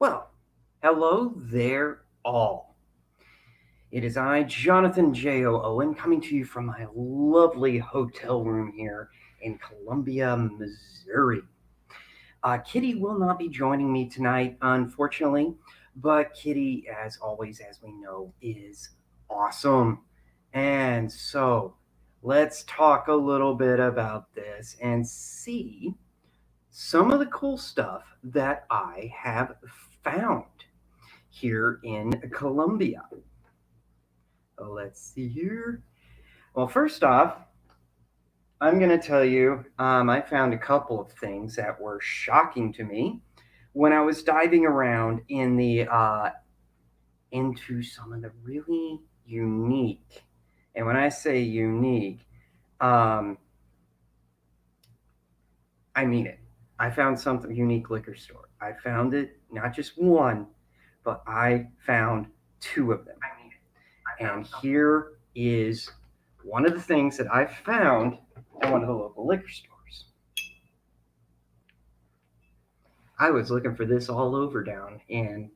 Well, hello there, all. It is I, Jonathan J.O. Owen, coming to you from my lovely hotel room here in Columbia, Missouri. Kitty will not be joining me tonight, unfortunately, but Kitty, as always, as we know, is awesome. And so, let's talk a little bit about this and see some of the cool stuff that I have found here in Colombia. Let's see here. Well, first off, I'm going to tell you I found a couple of things that were shocking to me when I was diving around in the into some of the really unique, and when I say unique, um, I mean it. I found something unique liquor store. I found it not just one, but I found two of them. And here is one of the things that I found at one of the local liquor stores. I was looking for this all over down in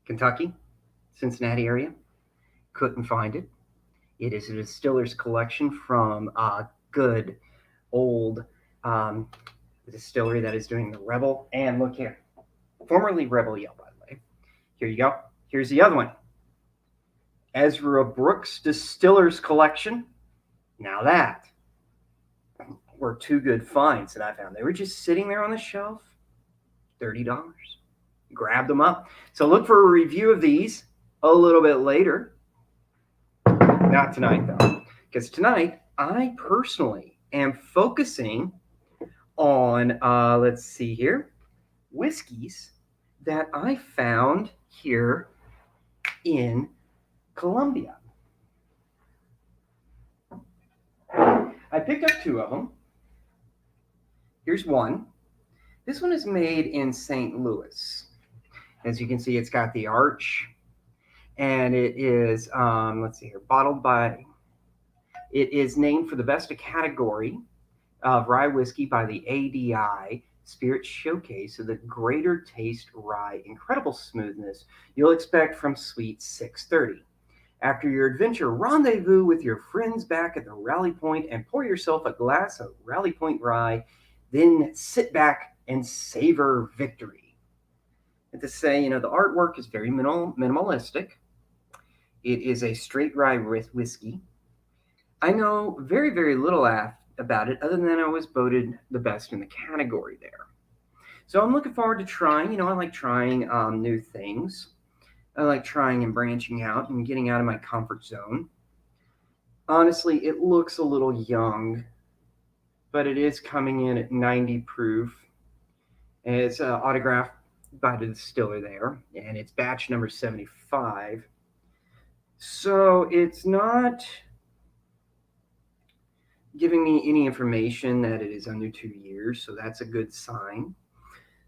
Kentucky, Cincinnati area. Couldn't find it. It is a distiller's collection from good old distillery that is doing the Rebel. And look here, formerly Rebel Yell, by the way. Here you go. Here's the other one. Ezra Brooks Distillers Collection. Now that were two good finds that I found. They were just sitting there on the shelf, $30. Grab them up. So look for a review of these a little bit later. Not tonight, though, because tonight I personally am focusing on, let's see here, whiskeys that I found here in Colombia. I picked up two of them. Here's one. This one is made in St. Louis. As you can see, it's got the arch, and it is, let's see here, bottled by, it is named for the best category of rye whiskey by the ADI Spirit Showcase of the Greater Taste Rye. Incredible smoothness you'll expect from Sweet 630. After your adventure, rendezvous with your friends back at the Rally Point and pour yourself a glass of Rally Point rye, then sit back and savor victory. And to say, the artwork is very minimalistic. It is a straight rye whiskey. I know very, very little about it other than I was voted the best in the category there. So I'm looking forward to trying. I like trying new things. I like trying and branching out and getting out of my comfort zone. Honestly, it looks a little young, but it is coming in at 90 proof. And it's autographed by the distiller there, and it's batch number 75. So it's not giving me any information that it is under 2 years, so that's a good sign.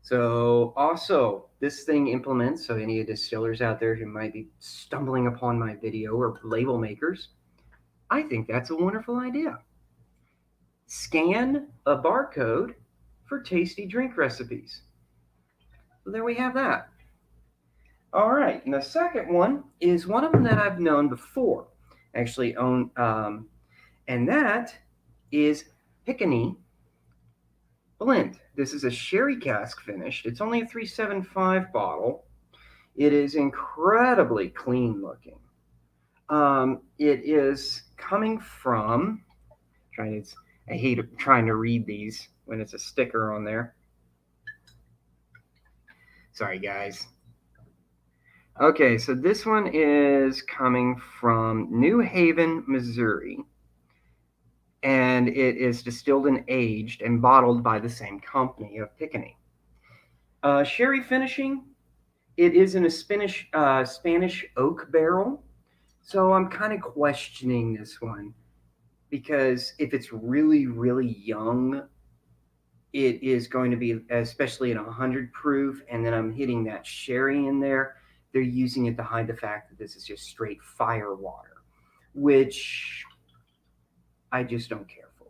So also, this thing implements, so any distillers out there who might be stumbling upon my video or label makers, I think that's a wonderful idea. Scan a barcode for tasty drink recipes. So there we have that. All right, and the second one is one of them that I've known before, actually own, and that is BaKyAh Blend. This is a sherry cask finished. It's only a 375 bottle. It is incredibly clean looking. It is coming from, I hate trying to read these when it's a sticker on there. Sorry, guys. Okay, so this one is coming from New Haven, Missouri. And it is distilled and aged and bottled by the same company of BaKyAh. Sherry finishing, it is in a Spanish oak barrel. So I'm kind of questioning this one because if it's really, really young, it is going to be, especially at 100 proof, and then I'm hitting that sherry in there. They're using it to hide the fact that this is just straight fire water, which I just don't care for.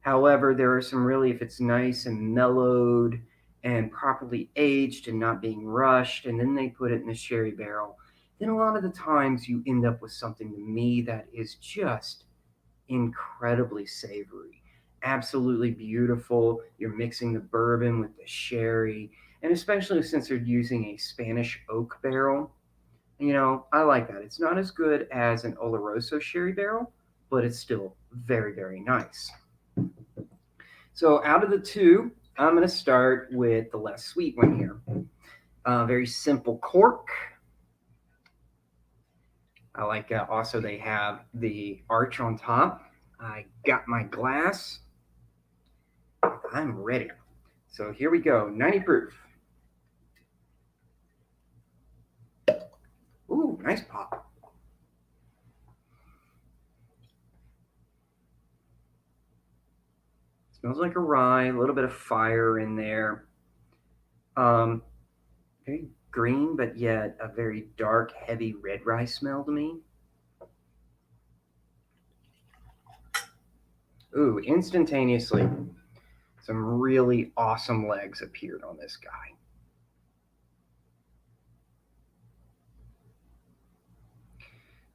However, there are some really, if it's nice and mellowed and properly aged and not being rushed, and then they put it in the sherry barrel, then a lot of the times you end up with something to me that is just incredibly savory, absolutely beautiful. You're mixing the bourbon with the sherry, and especially since they're using a Spanish oak barrel, I like that. It's not as good as an Oloroso sherry barrel, but it's still very, very nice. So out of the two, I'm going to start with the less sweet one here. Very simple cork. I like also they have the arch on top. I got my glass. I'm ready. So here we go, 90 proof. Ooh, nice pop. Smells like a rye, a little bit of fire in there. Um, Very green, but yet a very dark, heavy red rye smell to me. Ooh, instantaneously, some really awesome legs appeared on this guy.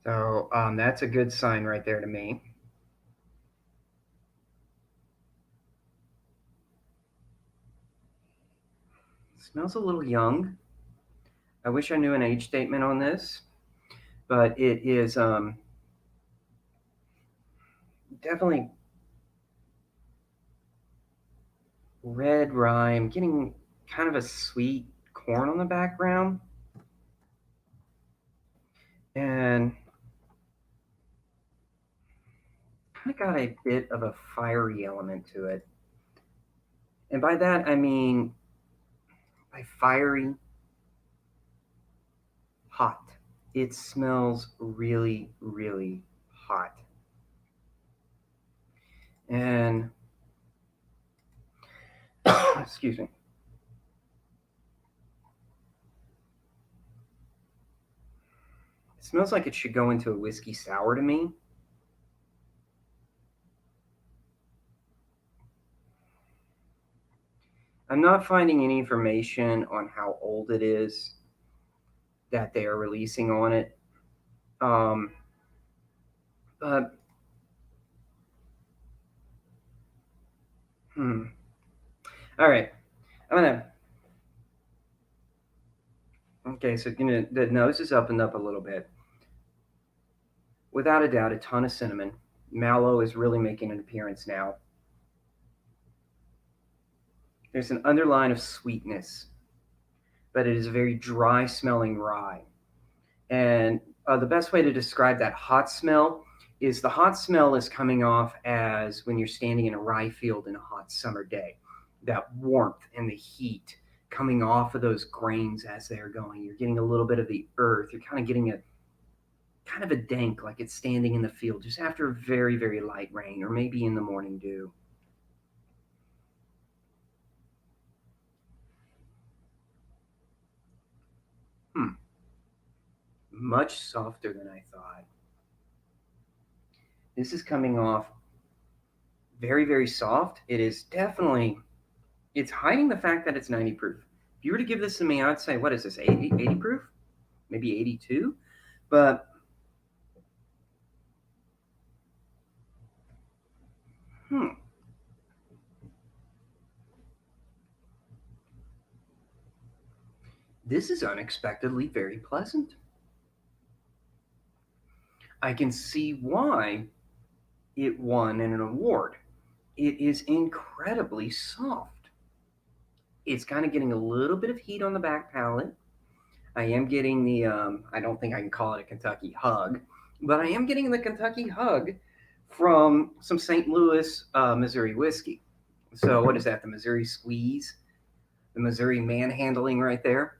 So that's a good sign right there to me. Smells a little young. I wish I knew an age statement on this, but it is definitely red rye. I'm getting kind of a sweet corn on the background, and kind of got a bit of a fiery element to it. And by that, I mean by fiery, hot. It smells really, really hot. And, excuse me. It smells like it should go into a whiskey sour to me. I'm not finding any information on how old it is that they are releasing on it. Um, but, hmm. All right. I'm going to, okay, so the nose is up and up a little bit. Without a doubt, a ton of cinnamon. Mallow is really making an appearance now. There's an underline of sweetness, but it is a very dry smelling rye. And the best way to describe that hot smell is the hot smell is coming off as when you're standing in a rye field in a hot summer day. That warmth and the heat coming off of those grains as they're going. You're getting a little bit of the earth. You're kind of getting a kind of a dank, like it's standing in the field just after a very, very light rain, or maybe in the morning dew. Hmm. Much softer than I thought. This is coming off very, very soft. It is definitely, it's hiding the fact that it's 90 proof. If you were to give this to me, I'd say, what is this, 80 proof? Maybe 82? But, hmm, this is unexpectedly very pleasant. I can see why it won an award. It is incredibly soft. It's kind of getting a little bit of heat on the back palate. I am getting the, I don't think I can call it a Kentucky hug, but I am getting the Kentucky hug from some St. Louis, Missouri whiskey. So, what is that? The Missouri squeeze, the Missouri manhandling right there,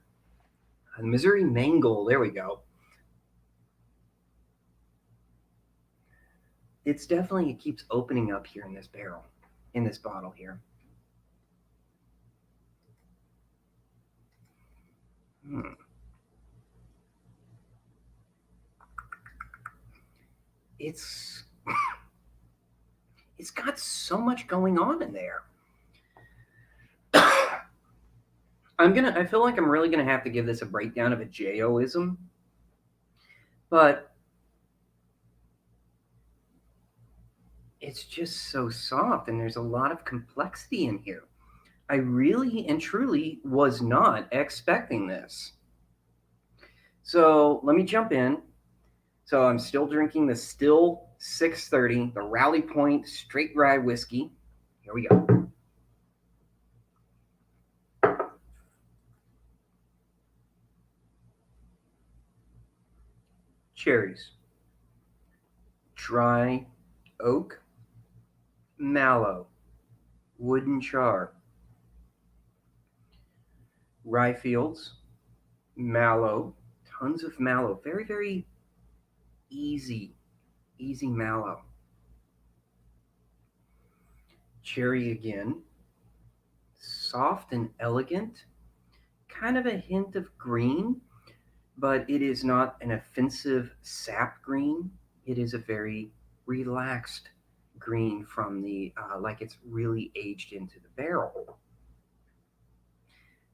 the Missouri mangle. There we go. It's definitely, it keeps opening up here in this barrel, in this bottle here. Hmm. It's it's got so much going on in there. I feel like I'm really gonna have to give this a breakdown of a JOism, but it's just so soft and there's a lot of complexity in here. I really and truly was not expecting this. So let me jump in. So I'm still drinking the Still 630, the Rally Point Straight Rye Whiskey. Here we go. Cherries, dry oak, mallow, wooden char, rye fields, mallow, tons of mallow. Very, very easy, easy mallow. Cherry again, soft and elegant, kind of a hint of green, but it is not an offensive sap green. It is a very relaxed green from the, like it's really aged into the barrel.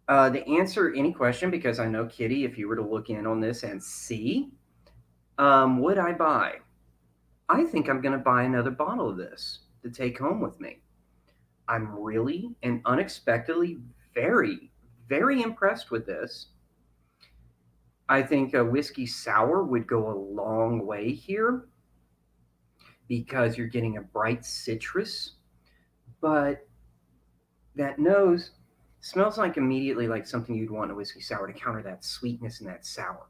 To answer any question, because I know Kitty, if you were to look in on this and see, would I buy? I think I'm going to buy another bottle of this to take home with me. I'm really and unexpectedly very, very impressed with this. I think a whiskey sour would go a long way here because you're getting a bright citrus, but that nose smells like immediately like something you'd want in a whiskey sour to counter that sweetness and that sour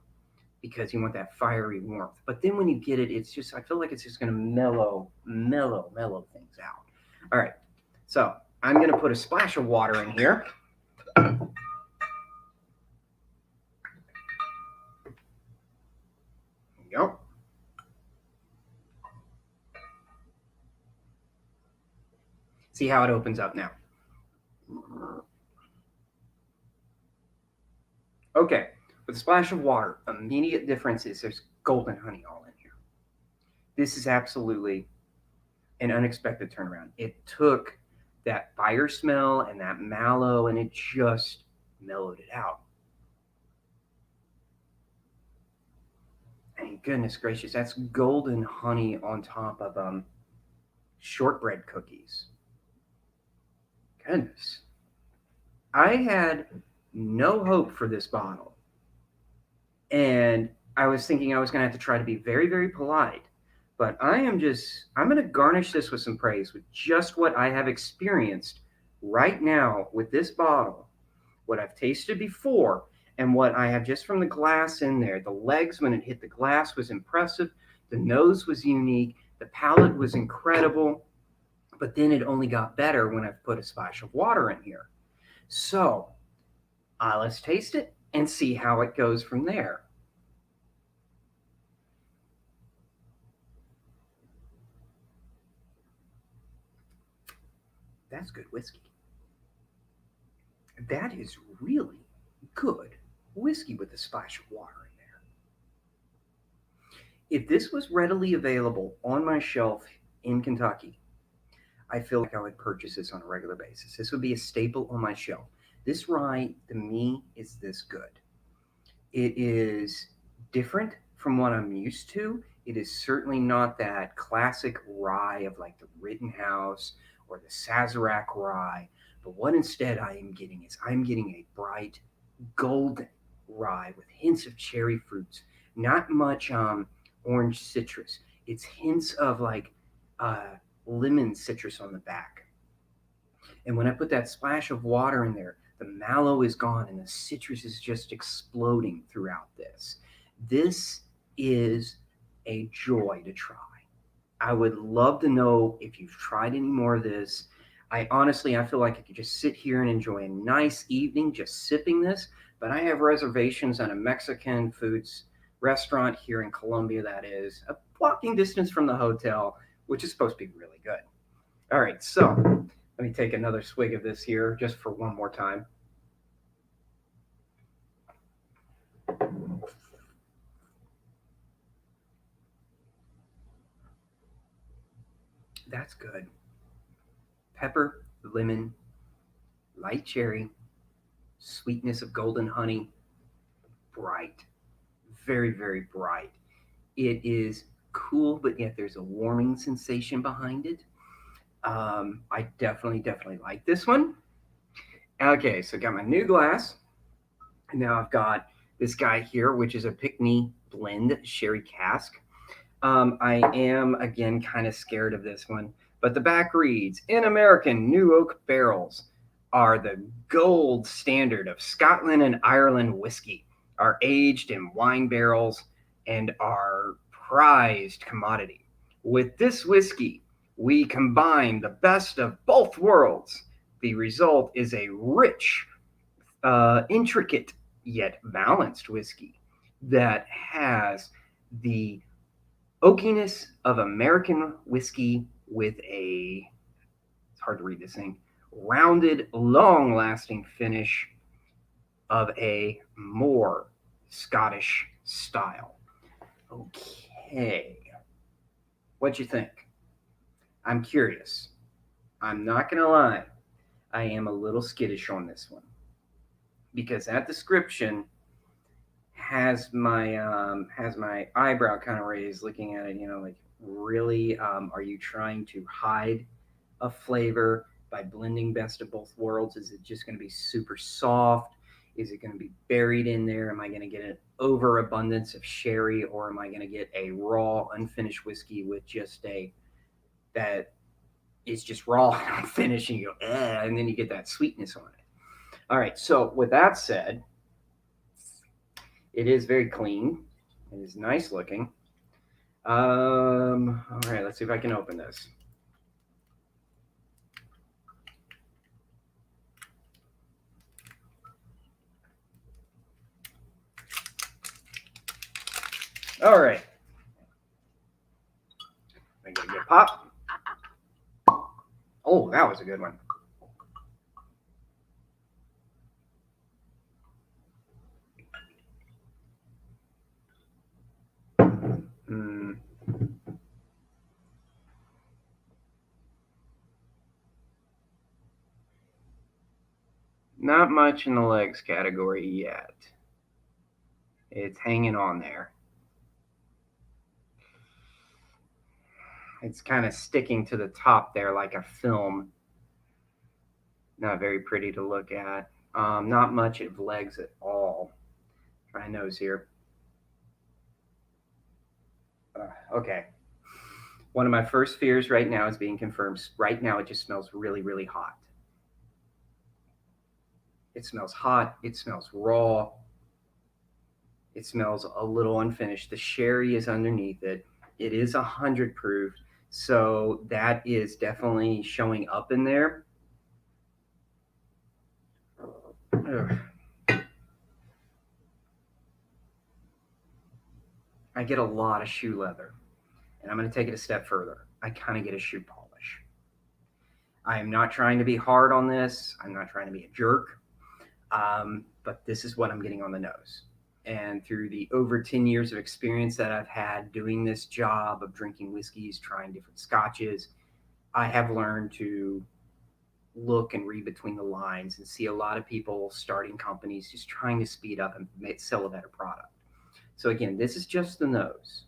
because you want that fiery warmth. But then when you get it, it's just, I feel like it's just going to mellow things out. All right. So I'm going to put a splash of water in here. There you go. See how it opens up now. Okay, with a splash of water, immediate difference is there's golden honey all in here. This is absolutely an unexpected turnaround. It took that fire smell and that mallow and it just mellowed it out. And goodness gracious, that's golden honey on top of shortbread cookies. Goodness. I had no hope for this bottle. And I was thinking I was going to have to try to be very, very polite. But I'm going to garnish this with some praise with just what I have experienced right now with this bottle, what I've tasted before, and what I have just from the glass in there. The legs, when it hit the glass, was impressive. The nose was unique. The palate was incredible. But then it only got better when I've put a splash of water in here. So let's taste it and see how it goes from there. That's good whiskey. That is really good whiskey with a splash of water in there. If this was readily available on my shelf in Kentucky, I feel like I would purchase this on a regular basis. This would be a staple on my shelf. This rye, to me, is this good. It is different from what I'm used to. It is certainly not that classic rye of like the Rittenhouse or the Sazerac rye. But what instead I am getting is I'm getting a bright golden rye with hints of cherry fruits, not much orange citrus. It's hints of like uh, lemon citrus on the back. And when I put that splash of water in there, the mallow is gone and the citrus is just exploding throughout this. This is a joy to try. I would love to know if you've tried any more of this. I feel like I could just sit here and enjoy a nice evening just sipping this. But I have reservations on a Mexican foods restaurant here in Colombia that is a walking distance from the hotel, which is supposed to be really good. All right, so let me take another swig of this here just for one more time. That's good. Pepper, lemon, light cherry, sweetness of golden honey, bright, very, very bright. It is cool, but yet there's a warming sensation behind it. I definitely like this one. Okay, so got my new glass. And now I've got this guy here, which is a Pickney Blend Sherry Cask. I am, again, kind of scared of this one. But the back reads, in American, new oak barrels are the gold standard of Scotland and Ireland whiskey, are aged in wine barrels, and are prized commodity. With this whiskey, we combine the best of both worlds. The result is a rich, intricate, yet balanced whiskey that has the oakiness of American whiskey with a, it's hard to read this thing, rounded, long lasting finish of a more Scottish style. Okay. What you think? I'm curious. I'm not going to lie. I am a little skittish on this one because that description has my eyebrow kind of raised looking at it. Like, really, are you trying to hide a flavor by blending best of both worlds? Is it just going to be super soft? Is it going to be buried in there? Am I going to get an overabundance of sherry, or am I going to get a raw, unfinished whiskey with just a that is just raw and unfinished, and you go, and then you get that sweetness on it. All right. So with that said, it is very clean. It is nice looking. All right, let's see if I can open this. All right. I get a good pop. Oh, that was a good one. Mm. Not much in the legs category yet. It's hanging on there. It's kind of sticking to the top there like a film. Not very pretty to look at. Not much of legs at all. Try nose here. Okay. One of my first fears right now is being confirmed. Right now, it just smells really, really hot. It smells hot. It smells raw. It smells a little unfinished. The sherry is underneath it. It is 100 proof. So that is definitely showing up in there. Ugh. I get a lot of shoe leather. And I'm going to take it a step further. I kind of get a shoe polish. I am not trying to be hard on this. I'm not trying to be a jerk. But this is what I'm getting on the nose. And through the over 10 years of experience that I've had doing this job of drinking whiskeys, trying different scotches, I have learned to look and read between the lines and see a lot of people starting companies just trying to speed up and sell a better product. So again, this is just the nose.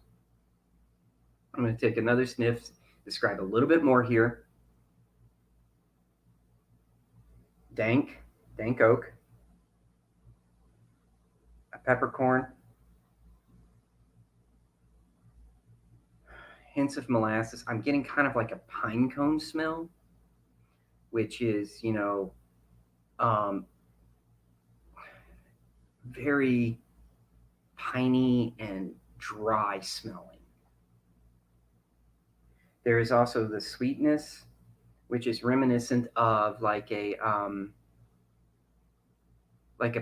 I'm going to take another sniff, describe a little bit more here. Dank oak, a peppercorn, hints of molasses. I'm getting kind of like a pine cone smell, which is, very piney and dry smelling. There is also the sweetness, which is reminiscent of like a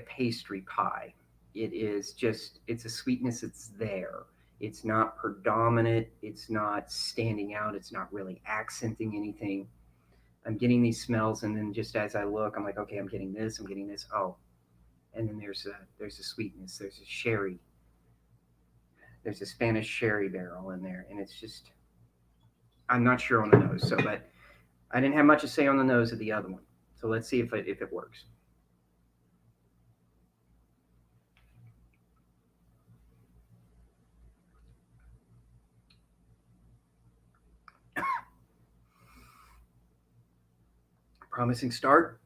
pastry pie. It is just, it's a sweetness that's there. It's not predominant. It's not standing out. It's not really accenting anything. I'm getting these smells, and then just as I look, I'm like, okay, I'm getting this. I'm getting this. Oh, and then there's a sweetness. There's a sherry. There's a Spanish sherry barrel in there, and it's just, I'm not sure on the nose. So, but I didn't have much to say on the nose of the other one. So let's see if it works. Promising start.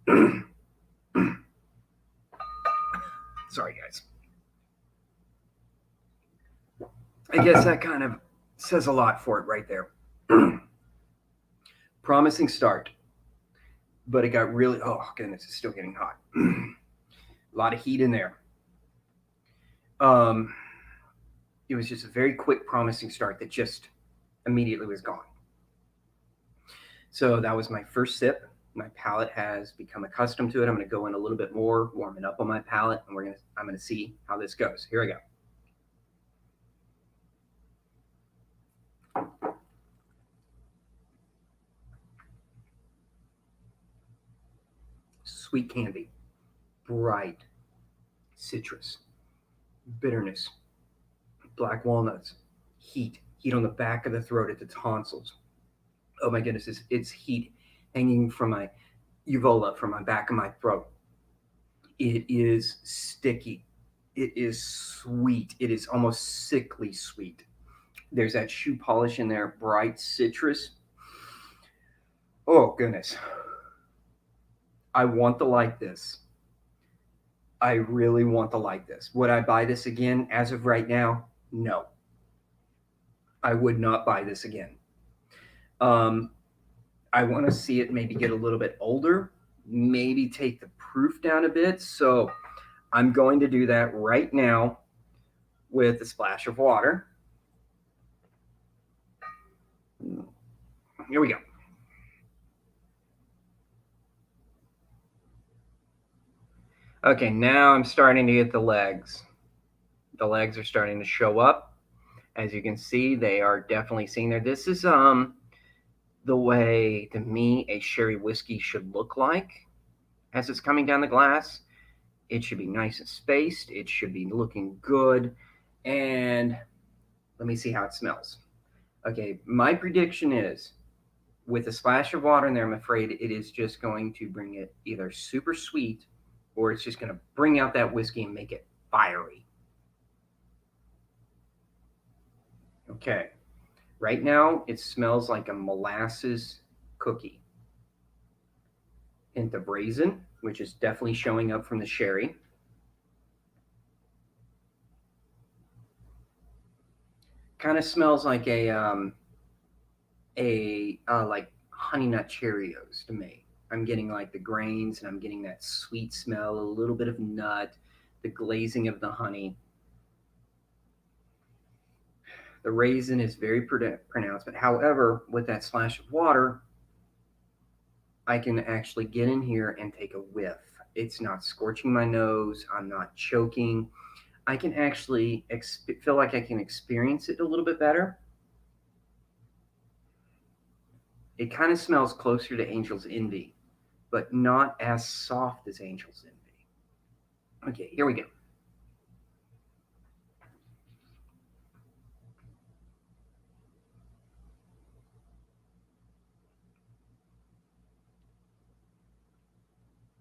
Sorry, guys. I guess that kind of says a lot for it right there. Promising start. But it got really, oh goodness, it's still getting hot. A lot of heat in there. It was just a very quick, promising start that just immediately was gone. So that was my first sip. My palate has become accustomed to it. I'm going to go in a little bit more, warm it up on my palate, and I'm going to see how this goes. Here I go. Sweet candy, bright, citrus, bitterness, black walnuts, heat on the back of the throat at the tonsils. Oh my goodness, it's heat hanging from my uvula, from my back of my throat. It is sticky. It is sweet. It is almost sickly sweet. There's that shoe polish in there, bright citrus. Oh goodness. I want to like this. I really want to like this. Would I buy this again as of right now? No. I would not buy this again. I want to see it maybe get a little bit older, maybe take the proof down a bit. So I'm going to do that right now with a splash of water. Here we go. Okay, now I'm starting to get the legs. The legs are starting to show up. As you can see, they are definitely seen there. This is the way, to me, a sherry whiskey should look like as it's coming down the glass. It should be nice and spaced. It should be looking good. And let me see how it smells. Okay, my prediction is with a splash of water in there, I'm afraid it is just going to bring it either super sweet or it's just going to bring out that whiskey and make it fiery. Okay, right now it smells like a molasses cookie. Hint of raisin, which is definitely showing up from the sherry. Kind of smells like a like honey nut Cheerios to me. I'm getting like the grains and I'm getting that sweet smell, a little bit of nut, the glazing of the honey. The raisin is very pronounced, but however, with that splash of water, I can actually get in here and take a whiff. It's not scorching my nose. I'm not choking. I can actually feel like I can experience it a little bit better. It kind of smells closer to Angel's Envy, but not as soft as Angel's Envy. Okay, here we go.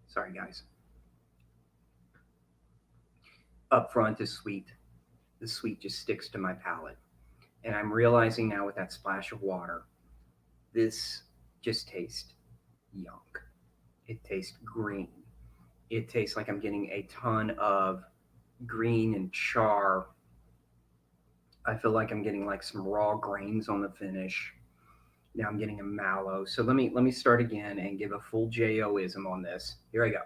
Sorry, guys. Up front is sweet. The sweet just sticks to my palate. And I'm realizing now with that splash of water, this just tastes young. It tastes green. It tastes like I'm getting a ton of green and char. I feel like I'm getting like some raw grains on the finish. Now I'm getting a mallow. So let me start again and give a full JO-ism on this. Here I go.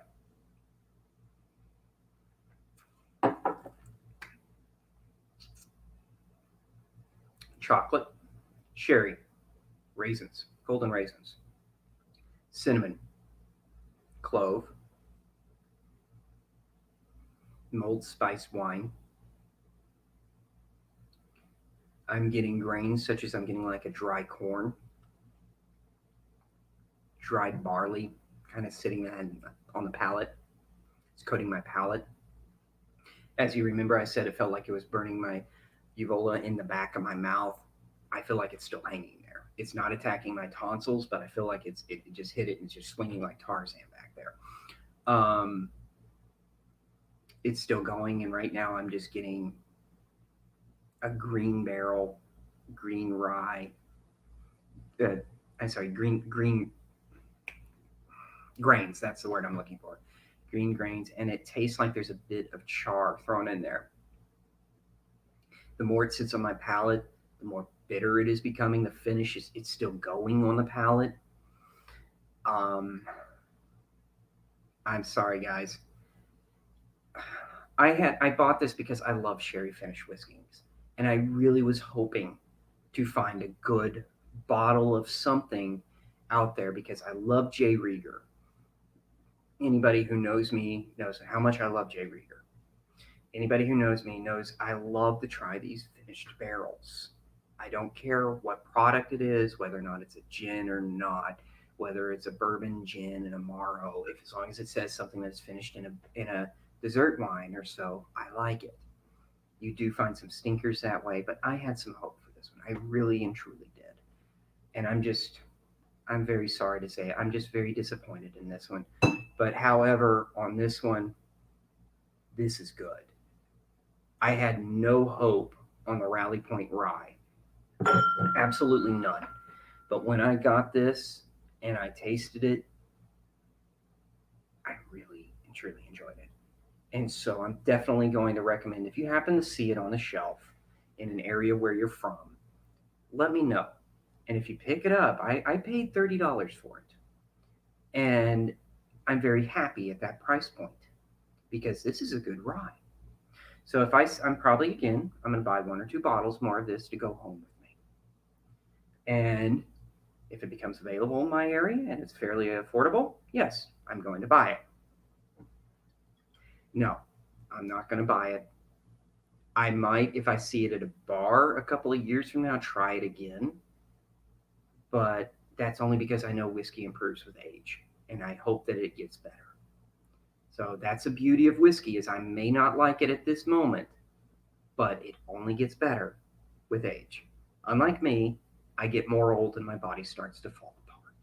Chocolate, sherry, raisins, golden raisins, cinnamon, clove, mulled spice wine. I'm getting grains such as I'm getting like a dry corn, dried barley, kind of sitting on the palate. It's coating my palate. As you remember, I said it felt like it was burning my uvula in the back of my mouth. I feel like it's still hanging there. It's not attacking my tonsils, but I feel like it just hit it and it's just swinging like Tarzan back there. It's still going, and right now I'm just getting a green barrel, green rye. I'm sorry, green Grains, that's the word I'm looking for. Green grains, and it tastes like there's a bit of char thrown in there. The more it sits on my palate, the more bitter it is becoming. The finish is it's still going on the palate. Um, I'm sorry, guys. I bought this because I love sherry finished whiskeys, and I really was hoping to find a good bottle of something out there because I love J. Rieger. Anybody who knows me knows how much I love J. Rieger. Anybody who knows me knows I love to try these finished barrels. I don't care what product it is, whether or not it's a gin or not, whether it's a bourbon gin and a Amaro. If as long as it says something that's finished in a dessert wine or so, I like it. You do find some stinkers that way, but I had some hope for this one. I really and truly did, and I'm very sorry to say I'm just very disappointed in this one. But however, on this one, this is good. I had no hope on the Rally Point Rye. Absolutely none. But when I got this and I tasted it, I really and truly enjoyed it. And so I'm definitely going to recommend if you happen to see it on the shelf in an area where you're from, let me know. And if you pick it up, I paid $30 for it. And I'm very happy at that price point because this is a good rye. So if I'm probably again, I'm going to buy one or two bottles more of this to go home with me. And if it becomes available in my area and it's fairly affordable, yes, I'm going to buy it. No, I'm not going to buy it. I might, if I see it at a bar a couple of years from now, try it again. But that's only because I know whiskey improves with age, and I hope that it gets better. So that's the beauty of whiskey is I may not like it at this moment, but it only gets better with age. Unlike me, I get more old and my body starts to fall apart.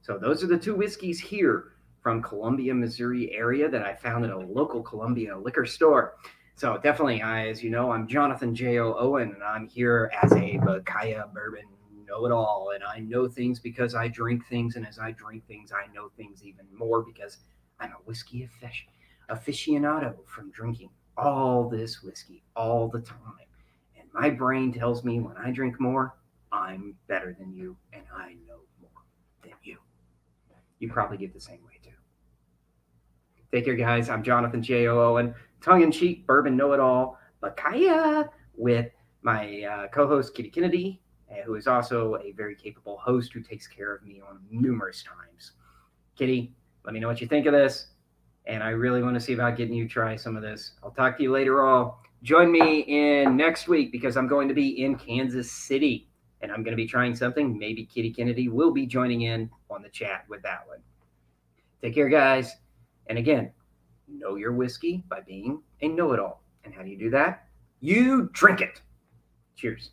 So those are the two whiskeys here from Columbia, Missouri area that I found at a local Columbia liquor store. So definitely, as you know, I'm Jonathan J.O. Owen, and I'm here as a BaKyAh bourbon know-it-all, and I know things because I drink things, and as I drink things, I know things even more because I'm a whiskey aficionado from drinking all this whiskey all the time. And my brain tells me when I drink more, I'm better than you, and I know more than you. You probably get the same way too. Take care, guys. I'm Jonathan J.O. Owen, tongue in cheek, bourbon know it all, BaKyAh, with my co host, Kitty Kennedy, who is also a very capable host who takes care of me on numerous times. Kitty, let me know what you think of this. And I really want to see about getting you to try some of this. I'll talk to you later all. Join me in next week because I'm going to be in Kansas City and I'm going to be trying something. Maybe Kitty Kennedy will be joining in on the chat with that one. Take care, guys. And again, know your whiskey by being a know-it-all. And how do you do that? You drink it. Cheers.